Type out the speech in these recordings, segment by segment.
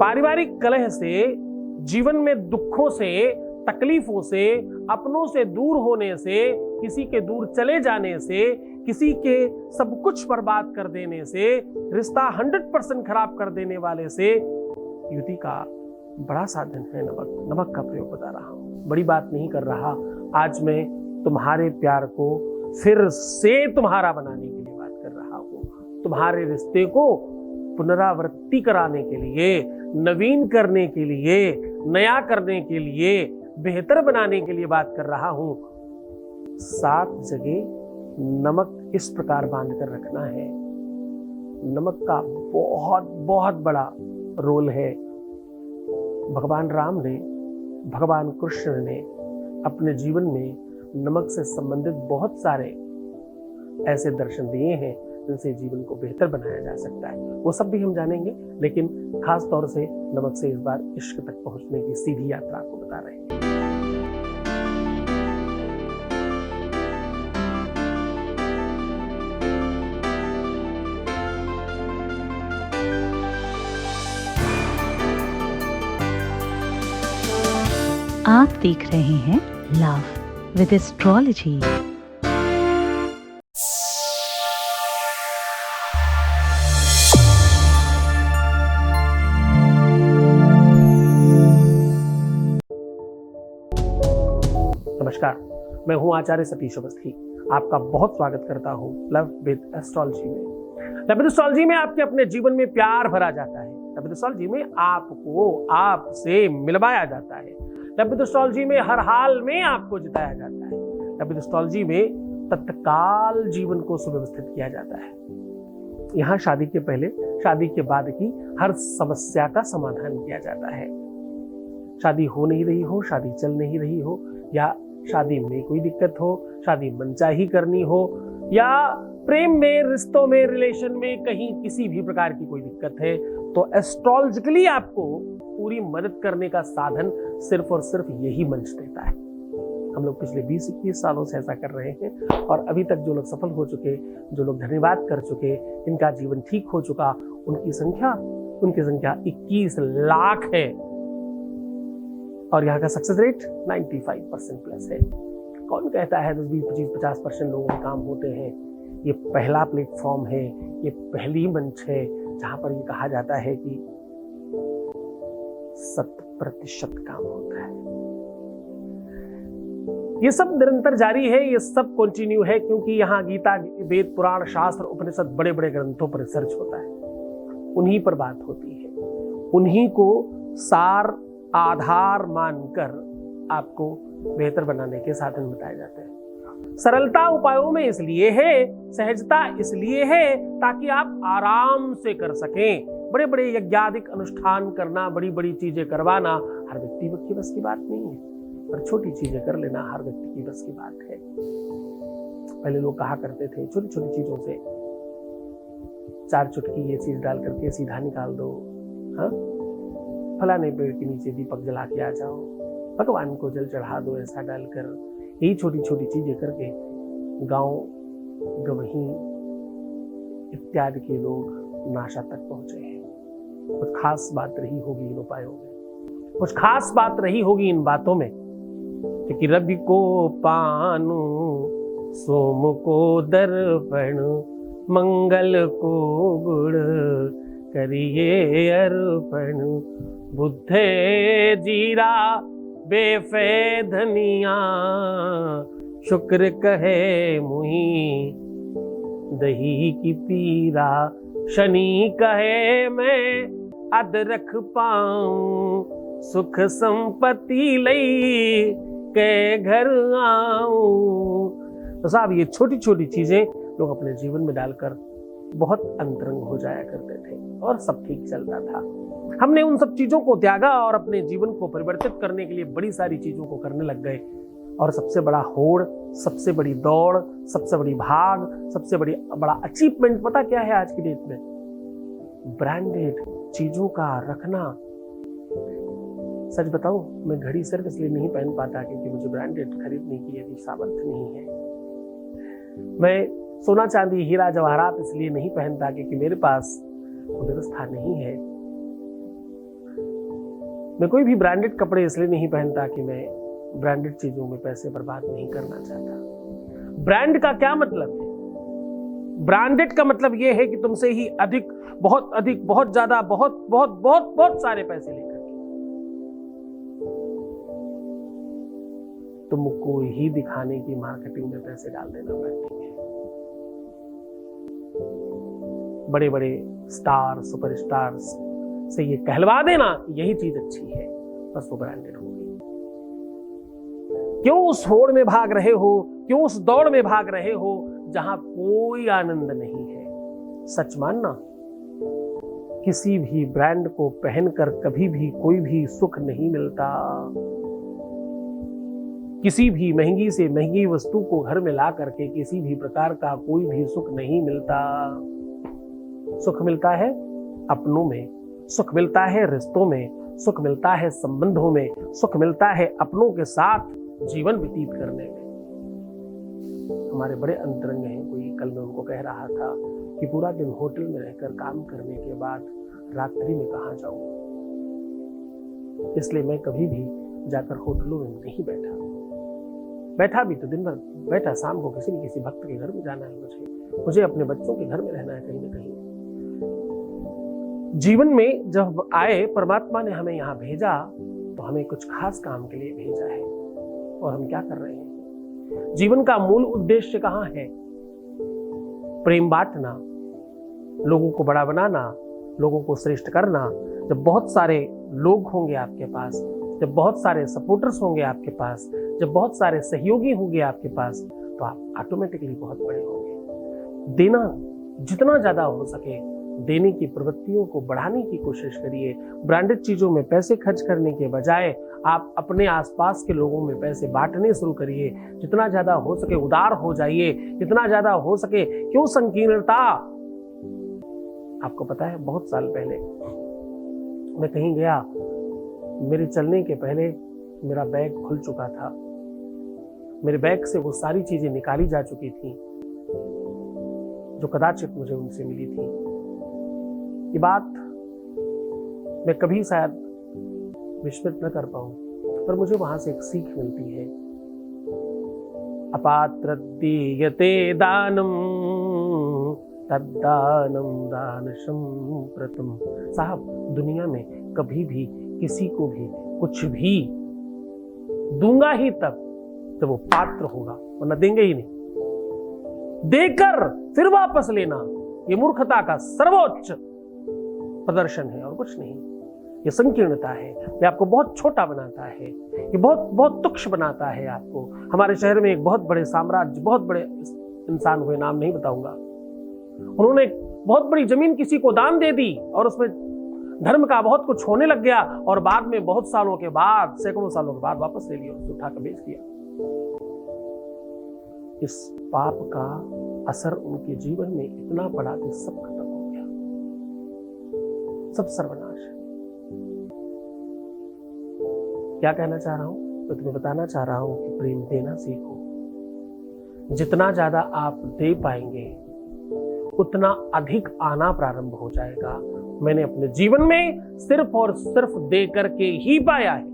पारिवारिक कलह से, जीवन में दुखों से, तकलीफों से, अपनों से दूर होने से, किसी के दूर चले जाने से, किसी के सब कुछ बर्बाद कर देने से, रिश्ता 100% खराब कर देने वाले से युति का बड़ा साधन है नमक। नमक का प्रयोग बता रहा हूं, बड़ी बात नहीं कर रहा। आज मैं तुम्हारे प्यार को फिर से तुम्हारा बनाने के लिए बात कर रहा हूं, तुम्हारे रिश्ते को पुनरावृत्ति कराने के लिए, नवीन करने के लिए, नया करने के लिए, बेहतर बनाने के लिए बात कर रहा हूं। 7 जगह नमक इस प्रकार बांध कर रखना है। नमक का बहुत बहुत बड़ा रोल है। भगवान राम ने, भगवान कृष्ण ने अपने जीवन में नमक से संबंधित बहुत सारे ऐसे दर्शन दिए हैं जिनसे जीवन को बेहतर बनाया जा सकता है। वो सब भी हम जानेंगे, लेकिन खास तौर से नमक से इस बार इश्क तक पहुंचने की सीधी यात्रा को बता रहे हैं। आप देख रहे हैं लव विद एस्ट्रोलॉजी। नमस्कार, मैं हूं आचार्य सतीश अवस्थी। आपका बहुत स्वागत करता हूं लव विद एस्ट्रोलॉजी में। लव विद एस्ट्रोलॉजी में आपके अपने जीवन में प्यार भरा जाता है। लव विद एस्ट्रोलॉजी में आपको आपसे मिलवाया जाता है। लव विद एस्ट्रोलॉजी में हर हाल में आपको जिताया जाता है। लव विद एस्ट्रोलॉजी में तत्काल जीवन को सुव्यवस्थित किया जाता है। यहाँ शादी के पहले, शादी के बाद की हर समस्या का समाधान किया जाता है। शादी हो नहीं रही हो, शादी चल नहीं रही हो, या शादी में कोई दिक्कत हो, शादी मनचाही करनी हो, या प्रेम में, रिश्तों में, रिलेशन में कहीं किसी भी प्रकार की कोई दिक्कत है, तो एस्ट्रोलॉजिकली आपको पूरी मदद करने का साधन सिर्फ और सिर्फ यही मंच देता है। हम लोग पिछले 20-21 सालों से ऐसा कर रहे हैं, और अभी तक जो लोग सफल हो चुके, जो लोग धन्यवाद कर चुके, इनका जीवन ठीक हो चुका, उनकी संख्या 21 लाख है। और यहाँ का सक्सेस रेट 95% प्लस है। कौन कहता है 10, 20, 25, 50% लोगों के काम होते हैं? ये पहला प्लेटफॉर्म है, ये पहली मंच है जहां पर ये कहा जाता है कि 100% काम होता है। ये सब निरंतर जारी है, ये सब कंटिन्यू है, क्योंकि यहाँ गीता, वेद, पुराण, शास्त्र, उपनिषद, बड़े बड़े ग्रंथों पर रिसर्च होता है। उन्हीं पर बात होती है, उन्हीं को सार आधार मानकर आपको बेहतर बनाने के साधन बताए जाते हैं। सरलता उपायों में इसलिए है, सहजता इसलिए है ताकि आप आराम से कर सकें। बड़े बड़े यज्ञादिक अनुष्ठान करना, बड़ी बड़ी चीजें करवाना हर व्यक्ति की बस की बात नहीं है, पर छोटी चीजें कर लेना हर व्यक्ति की बस की बात है। पहले लोग कहा करते थे छोटी छोटी चीजों से 4 चुटकी ये चीज डाल करके सीधा निकाल दो, हाँ, फलाने पेड़ के नीचे दीपक जला के आ जाओ, भगवान को जल चढ़ा दो ऐसा डालकर। यही छोटी छोटी चीजें करके गांव, गवही इत्यादि के लोग नाशा तक पहुंचे हैं। कुछ खास बात रही होगी इन उपायों में, कुछ खास बात रही होगी इन बातों में, क्योंकि रवि को पानु, सोम को दर्पण, मंगल को गुड़ करिए अर्पण, बुद्धे जीरा बेफे धनिया, शुक्र कहे मुही दही की पीरा, शनि कहे मैं अदरक पाऊं, सुख संपत्ति लई के घर आऊं। तो साहब ये छोटी छोटी चीजें लोग अपने जीवन में डालकर बहुत अंतरंग हो जाया करते थे और सब ठीक चलता था। हमने उन सब चीजों को त्यागा और अपने जीवन को परिवर्तित करने के लिए बड़ी सारी चीजों को करने लग गए। और सबसे बड़ा होड़, सबसे बड़ी दौड़, सबसे बड़ी भाग, सबसे बड़ा अचीवमेंट पता क्या है आज की डेट में? ब्रांडेड चीजों का रखना। सच बताऊं, मैं घड़ी सिर्फ इसलिए नहीं पहन पाता क्योंकि मुझे ब्रांडेड खरीदने की यदि सामर्थ्य नहीं है। मैं सोना चांदी हीरा जवाहरात इसलिए नहीं पहनता क्योंकि मेरे पास वो व्यवस्था नहीं है। मैं कोई भी ब्रांडेड कपड़े इसलिए नहीं पहनता कि मैं ब्रांडेड चीजों में पैसे बर्बाद नहीं करना चाहता। ब्रांड का क्या मतलब है? ब्रांडेड का मतलब यह है कि तुमसे ही अधिक, बहुत ज्यादा, बहुत बहुत बहुत बहुत सारे पैसे लेकर तुमको ही दिखाने की मार्केटिंग में पैसे डाल देना ब्रांडिंग है। बड़े बड़े स्टार, सुपरस्टार्स से ये कहलवा देना यही चीज अच्छी है, बस वो ब्रांडेड हो गई। क्यों उस होड़ में भाग रहे हो, क्यों उस दौड़ में भाग रहे हो जहां कोई आनंद नहीं है? सच मानना, किसी भी ब्रांड को पहनकर कभी भी कोई भी सुख नहीं मिलता। किसी भी महंगी से महंगी वस्तु को घर में ला करके किसी भी प्रकार का कोई भी सुख नहीं मिलता। सुख मिलता है अपनों में, सुख मिलता है रिश्तों में, सुख मिलता है संबंधों में, सुख मिलता है अपनों के साथ जीवन व्यतीत करने में। हमारे बड़े अंतरंग हैं, कोई कल मैं उनको कह रहा था कि पूरा दिन होटल में रहकर काम करने के बाद रात्रि में कहां जाऊं, इसलिए मैं कभी भी जाकर होटलों में नहीं बैठा भी तो दिन भर बैठा, शाम को किसी न किसी भक्त के घर में जाना है, मुझे अपने बच्चों के घर में रहना है कहीं ना कहीं। जीवन में जब आए परमात्मा ने हमें यहाँ भेजा तो हमें कुछ खास काम के लिए भेजा है, और हम क्या कर रहे हैं? जीवन का मूल उद्देश्य कहाँ है? प्रेम बांटना, लोगों को बड़ा बनाना, लोगों को श्रेष्ठ करना। जब बहुत सारे लोग होंगे आपके पास, जब बहुत सारे सपोर्टर्स होंगे आपके पास, जब बहुत सारे सहयोगी होंगे आपके पास, तो आप ऑटोमेटिकली बहुत बड़े होंगे। देना जितना ज्यादा हो सके, देने की प्रवृत्तियों को बढ़ाने की कोशिश करिए। ब्रांडेड चीजों में पैसे खर्च करने के बजाय आप अपने आसपास के लोगों में पैसे बांटने शुरू करिए। जितना ज्यादा हो सके उदार हो जाइए, जितना ज्यादा हो सके। क्यों संकीर्णता? आपको पता है, बहुत साल पहले मैं कहीं गया, मेरे चलने के पहले मेरा बैग खुल चुका था। मेरे बैग से वो सारी चीजें निकाली जा चुकी थी जो कदाचित मुझे उनसे मिली थी। ये बात मैं कभी शायद विस्मृत न कर पाऊं, पर मुझे वहां से एक सीख मिलती है। अपात्र दीयते दानम तद्दानम दानशं प्रतम। साहब, दुनिया में कभी भी किसी को भी कुछ भी दूंगा ही तब जब वो पात्र होगा, वरना देंगे ही नहीं। देकर फिर वापस लेना, ये मूर्खता का सर्वोच्च प्रदर्शन है और कुछ नहीं। ये संकीर्णता है, ये आपको बहुत छोटा बनाता है, ये बहुत बहुत तुच्छ बनाता है आपको। हमारे शहर में एक बहुत बड़े साम्राज्य, बहुत बड़े इंसान हुए, नाम नहीं बताऊंगा, उन्होंने बहुत बड़ी जमीन किसी को दान दे दी और उसमें धर्म का बहुत कुछ होने लग गया, और बाद में बहुत सालों के बाद, सैकड़ों सालों के बाद वापस ले लिया, उसे उठाकर बेच दिया। इस पाप का असर उनके जीवन में इतना पड़ा कि सब खत्म हो गया, सब सर्वनाश है। क्या कहना चाह रहा हूं? तो तुम्हें बताना चाह रहा हूं कि प्रेम देना सीखो। जितना ज्यादा आप दे पाएंगे उतना अधिक आना प्रारंभ हो जाएगा। मैंने अपने जीवन में सिर्फ और सिर्फ दे करके ही पाया है,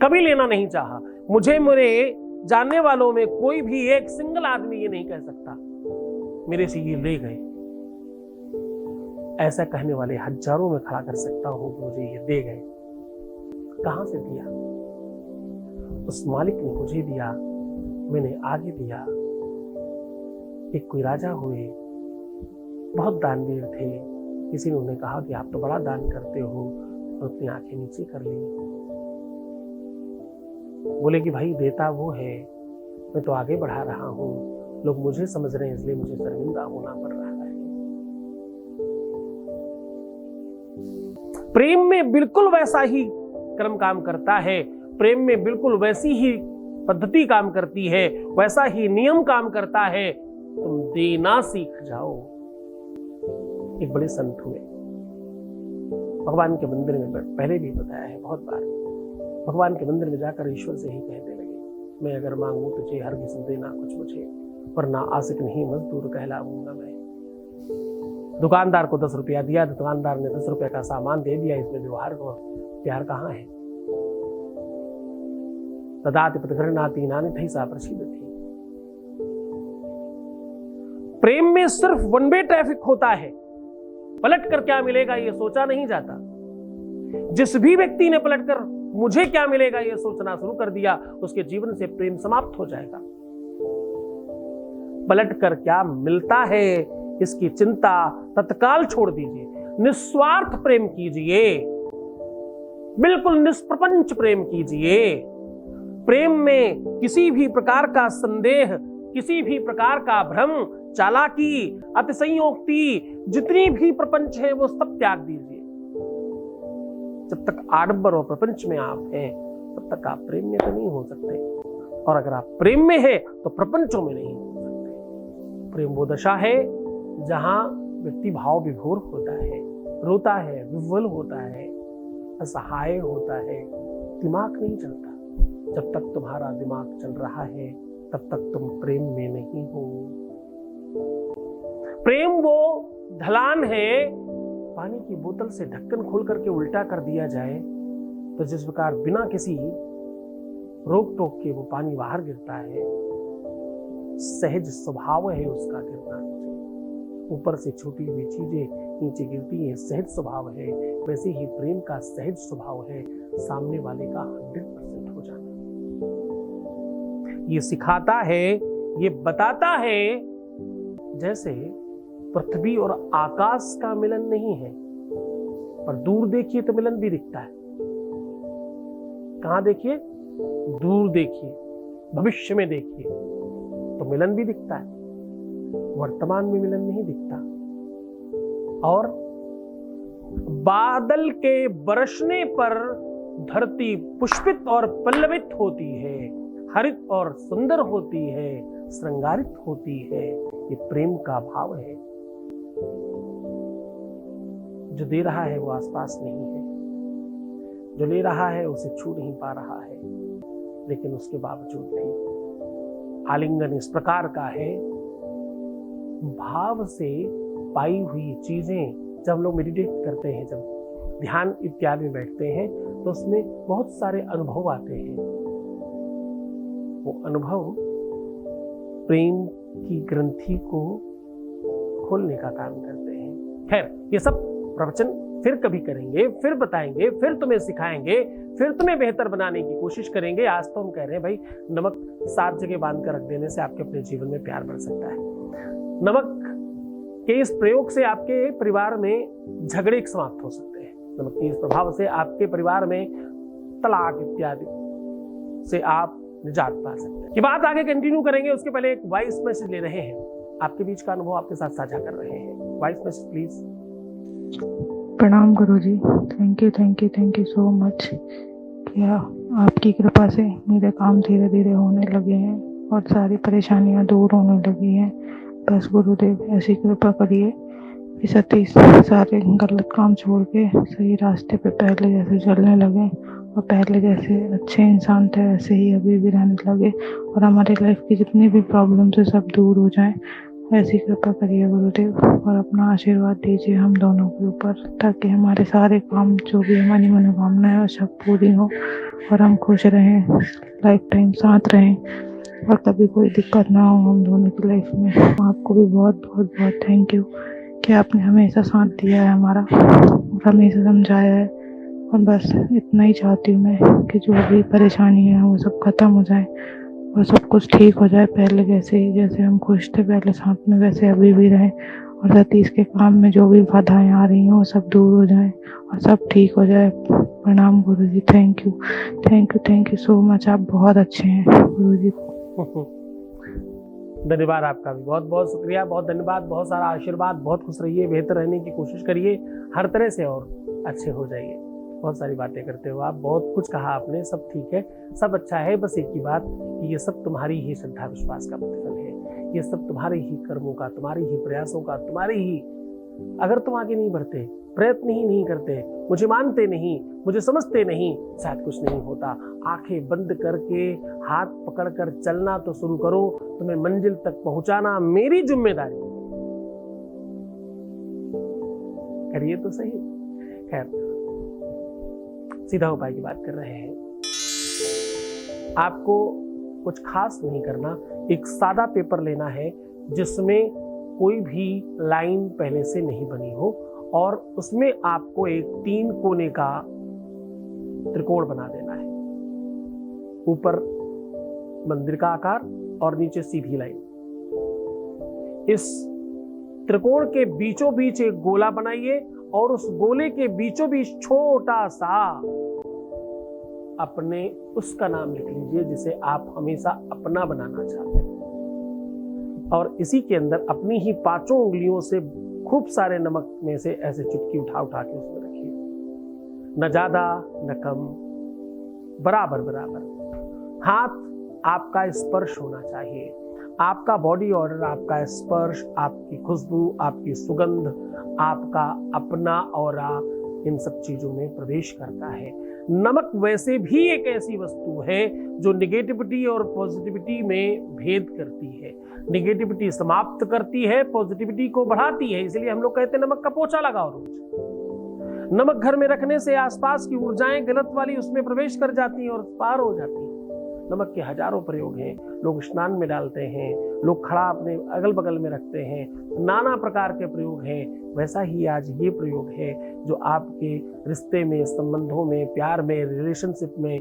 कभी लेना नहीं चाहा। मुझे मेरे जानने वालों में कोई भी एक सिंगल आदमी ये नहीं कह सकता मेरे से ये ले गए। ऐसा कहने वाले हजारों में खड़ा कर सकता हूं कि मुझे ये दे गए। कहां से दिया? उस मालिक ने मुझे दिया, मैंने आगे दिया। एक कोई राजा हुए, बहुत दानवीर थे। किसी ने उन्हें कहा कि आप तो बड़ा दान करते हो, और अपनी आंखें नीचे कर ली। बोले कि भाई देता वो है, मैं तो आगे बढ़ा रहा हूं, लोग मुझे समझ रहे हैं इसलिए मुझे शर्मिंदा होना पड़ रहा है। प्रेम में बिल्कुल वैसा ही क्रम काम करता है, प्रेम में बिल्कुल वैसी ही पद्धति काम करती है, वैसा ही नियम काम करता है। तुम देना सीख जाओ। एक बड़े संत हुए, भगवान के मंदिर में, पहले भी बताया है बहुत बार, भगवान के मंदिर में जाकर ईश्वर से ही कहने लगे, मैं अगर मांगू तुझे हर किस्म देना कुछ मुझे, वरना आशिक नहीं मजदूर कहलाऊंगा मैं। दुकानदार को 10 रुपया दिया, दुकानदार ने 10 रुपए का सामान दे दिया, इसमें व्यवहार को प्यार कहाँ है? तदाति पदघृणाति नानिथै सा प्रसीदति। प्रेम में सिर्फ वन वे ट्रैफिक होता है, पलट कर क्या मिलेगा ये सोचा नहीं जाता। जिस भी व्यक्ति ने पलट कर मुझे क्या मिलेगा ये सोचना शुरू कर दिया, उसके जीवन से प्रेम समाप्त हो जाएगा। पलट कर क्या मिलता है इसकी चिंता तत्काल छोड़ दीजिए, निस्वार्थ प्रेम कीजिए, बिल्कुल निष्प्रपंच प्रेम कीजिए। प्रेम में किसी भी प्रकार का संदेह, किसी भी प्रकार का भ्रम, चालाकी, अतिशयोक्ति, जितनी भी प्रपंच है वो सब त्याग दीजिए। जब तक आडंबर और प्रपंच में आप हैं तब तक आप प्रेम में तो नहीं हो सकते, और अगर आप प्रेम में हैं तो प्रपंचों में नहीं हो सकते। प्रेम वो दशा है जहां व्यक्ति भाव विभोर होता है, रोता है, विह्वल होता है, असहाय होता है, दिमाग नहीं चलता। जब तक तुम्हारा दिमाग चल रहा है तब तक तुम प्रेम में नहीं हो। प्रेम वो ढलान है, पानी की बोतल से ढक्कन खोल करके उल्टा कर दिया जाए तो जिस प्रकार बिना किसी रोक टोक के वो पानी बाहर गिरता है, सहज स्वभाव है उसका गिरना। ऊपर से छोटी हुई चीजें नीचे गिरती है, सहज स्वभाव है। वैसे ही प्रेम का सहज स्वभाव है सामने वाले का 100% हो जाना। ये सिखाता है, ये बताता है जैसे पृथ्वी और आकाश का मिलन नहीं है, पर दूर देखिए तो मिलन भी दिखता है। कहां देखिए? दूर देखिए, भविष्य में देखिए तो मिलन भी दिखता है, वर्तमान में मिलन नहीं दिखता। और बादल के बरसने पर धरती पुष्पित और पल्लवित होती है, हरित और सुंदर होती है, श्रृंगारित होती है। ये प्रेम का भाव है। जो दे रहा है वो आसपास नहीं है, जो ले रहा है उसे छू नहीं पा रहा है, लेकिन उसके बावजूद भी आलिंगन इस प्रकार का है। भाव से पाई हुई चीजें जब हम लोग मेडिटेट करते हैं, जब ध्यान इत्यादि में बैठते हैं तो उसमें बहुत सारे अनुभव आते हैं। वो अनुभव प्रेम की ग्रंथि को खोलने का काम करते हैं। खैर, ये सब प्रवचन फिर कभी करेंगे, फिर बताएंगे, फिर तुम्हें सिखाएंगे, फिर तुम्हें बेहतर बनाने की कोशिश करेंगे। आज तो हम कह रहे हैं भाई, नमक 7 जगह बांध कर रख देने से आपके अपने जीवन में प्यार बढ़ सकता है। नमक के इस प्रयोग से आपके परिवार में झगड़े समाप्त हो सकते हैं। नमक के इस प्रभाव से आपके परिवार में तलाक इत्यादि से आप निजात पा सकते हैं। ये बात आगे कंटिन्यू करेंगे, उसके पहले एक वॉइस मैसेज ले रहे हैं। आपके बीच का अनुभव आपके साथ साझा कर रहे हैं। Voice message please. प्रणाम गुरुजी, थैंक यू सो मच। क्या आपकी कृपा से मेरे काम धीरे धीरे होने लगे हैं और सारी परेशानियां दूर होने लगी हैं। बस गुरुदेव ऐसी कृपा करिए कि सतीश सारे गलत काम छोड़ के सही रास्ते पे पहले जैसे चलने लगे और पहले जैसे अच्छे इंसान थे वैसे ही अभी भी रहने लगे, और हमारी लाइफ की जितनी भी प्रॉब्लम्स है सब दूर हो जाएं। ऐसी कृपा करिए गुरुदेव, और अपना आशीर्वाद दीजिए हम दोनों के ऊपर, ताकि हमारे सारे काम जो भी हमारी मनोकामनाएं वो सब पूरी हो और हम खुश रहें, लाइफ टाइम साथ रहें और कभी कोई दिक्कत ना हो हम दोनों की लाइफ में। आपको भी बहुत बहुत बहुत थैंक यू कि आपने हमेशा साथ दिया है हमारा और हमेशा समझाया है। और बस इतना ही चाहती हूँ मैं कि जो भी परेशानी है वो सब खत्म हो जाए और सब कुछ ठीक हो जाए, पहले जैसे ही, जैसे हम खुश थे पहले साथ में वैसे अभी भी रहें, और सतीश के काम में जो भी बाधाएं आ रही हैं वो सब दूर हो जाए और सब ठीक हो जाए। प्रणाम गुरुजी, थैंक यू सो मच। आप बहुत अच्छे हैं गुरुजी। धन्यवाद आपका भी, बहुत बहुत शुक्रिया, बहुत धन्यवाद, बहुत सारा आशीर्वाद। बहुत खुश रहिए, बेहतर रहने की कोशिश करिए हर तरह से और अच्छे हो जाइए। बहुत सारी बातें करते हो आप, बहुत कुछ कहा आपने, सब ठीक है, सब अच्छा है। बस एक ही बात कि ये सब तुम्हारी ही श्रद्धा विश्वास का प्रतिफल है, ये सब तुम्हारे ही कर्मों का, तुम्हारे ही प्रयासों का, तुम्हारे ही। अगर तुम आगे नहीं बढ़ते, प्रयत्न ही नहीं करते, मुझे मानते नहीं, मुझे समझते नहीं, शायद कुछ नहीं होता। आंखें बंद करके हाथ पकड़कर चलना तो शुरू करो, तुम्हें मंजिल तक पहुंचाना मेरी जिम्मेदारी। करिए तो सही। खैर, सीधा उपाय की बात कर रहे हैं। आपको कुछ खास नहीं करना, एक सादा पेपर लेना है जिसमें कोई भी लाइन पहले से नहीं बनी हो और उसमें आपको एक 3 कोने का त्रिकोण बना देना है। ऊपर मंदिर का आकार और नीचे सीधी लाइन। इस त्रिकोण के बीचों बीच एक गोला बनाइए और उस गोले के बीचों बीच छोटा सा अपने उसका नाम लिख लीजिए जिसे आप हमेशा अपना बनाना चाहते हैं, और इसी के अंदर अपनी ही 5 उंगलियों से खूब सारे नमक में से ऐसे चुटकी उठा उठा के उसमें रखिए, न ज्यादा न कम, बराबर बराबर। हाथ आपका स्पर्श होना चाहिए, आपका बॉडी ऑर्डर, आपका स्पर्श, आपकी खुशबू, आपकी सुगंध, आपका अपना ऑरा इन सब चीजों में प्रवेश करता है। नमक वैसे भी एक ऐसी वस्तु है जो निगेटिविटी और पॉजिटिविटी में भेद करती है। निगेटिविटी समाप्त करती है, पॉजिटिविटी को बढ़ाती है। इसलिए हम लोग कहते हैं नमक का पोछा लगाओ रोज। नमक घर में रखने से आसपास की ऊर्जाएं गलत वाली उसमें प्रवेश कर जाती हैं और पार हो जाती हैं। नमक के हजारों प्रयोग हैं, लोग स्नान में डालते हैं, लोग खड़ा अपने अगल बगल में रखते हैं, नाना प्रकार के प्रयोग हैं। वैसा ही आज ये प्रयोग है जो आपके रिश्ते में, संबंधों में, प्यार में, रिलेशनशिप में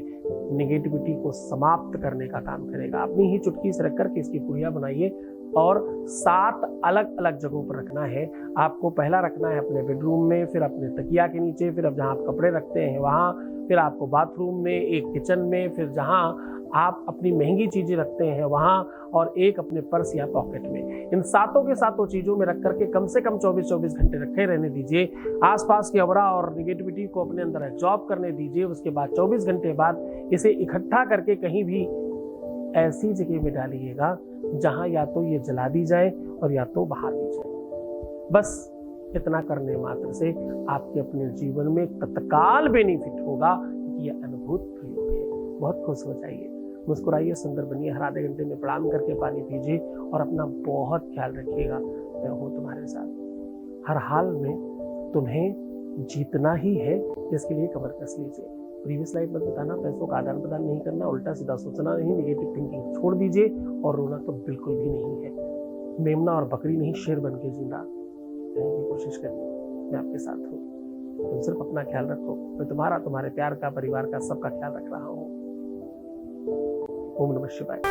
निगेटिविटी को समाप्त करने का काम करेगा। अपनी ही चुटकी से रख करके इसकी पुड़िया बनाइए और 7 अलग अलग जगहों पर रखना है। आपको पहला रखना है अपने बेडरूम में, फिर अपने तकिया के नीचे, फिर अब जहाँ आप कपड़े रखते हैं वहाँ, फिर आपको बाथरूम में, एक किचन में, फिर जहाँ आप अपनी महंगी चीजें रखते हैं वहाँ, और एक अपने पर्स या पॉकेट में। इन 7 के 7 चीजों में रख करके कम से कम 24-24 घंटे रखे रहने दीजिए। आसपास की अवरा और निगेटिविटी को अपने अंदर एब्जॉर्ब करने दीजिए। उसके बाद 24 घंटे बाद इसे इकट्ठा करके कहीं भी ऐसी जगह में डालिएगा जहां या तो ये जला दी जाए और या तो बहा दी जाए। बस इतना करने मात्र से आपके अपने जीवन में तत्काल बेनिफिट होगा। ये अद्भुत प्रयोग है। बहुत खुश हो जाइए, मुस्कुराइए, सुंदर बनिए। हर आधे घंटे में प्रणाम करके पानी पीजिए और अपना बहुत ख्याल रखिएगा। मैं हूँ तुम्हारे साथ। हर हाल में तुम्हें जीतना ही है, इसके लिए कमर कस लीजिए। प्रीवियस लाइफ मत बताना, पैसों का आदान प्रदान नहीं करना, उल्टा सीधा सोचना नहीं, नेगेटिव थिंकिंग छोड़ दीजिए और रोना तो बिल्कुल भी नहीं है। मेमना और बकरी नहीं, शेर बन के जिंदा रहने की कोशिश करिए। मैं आपके साथ हूँ। तुम सिर्फ अपना ख्याल रखो। मैं तुम्हारे प्यार का, परिवार का, सबका ख्याल रख रहा हूँ। ओम नमः शिवाय।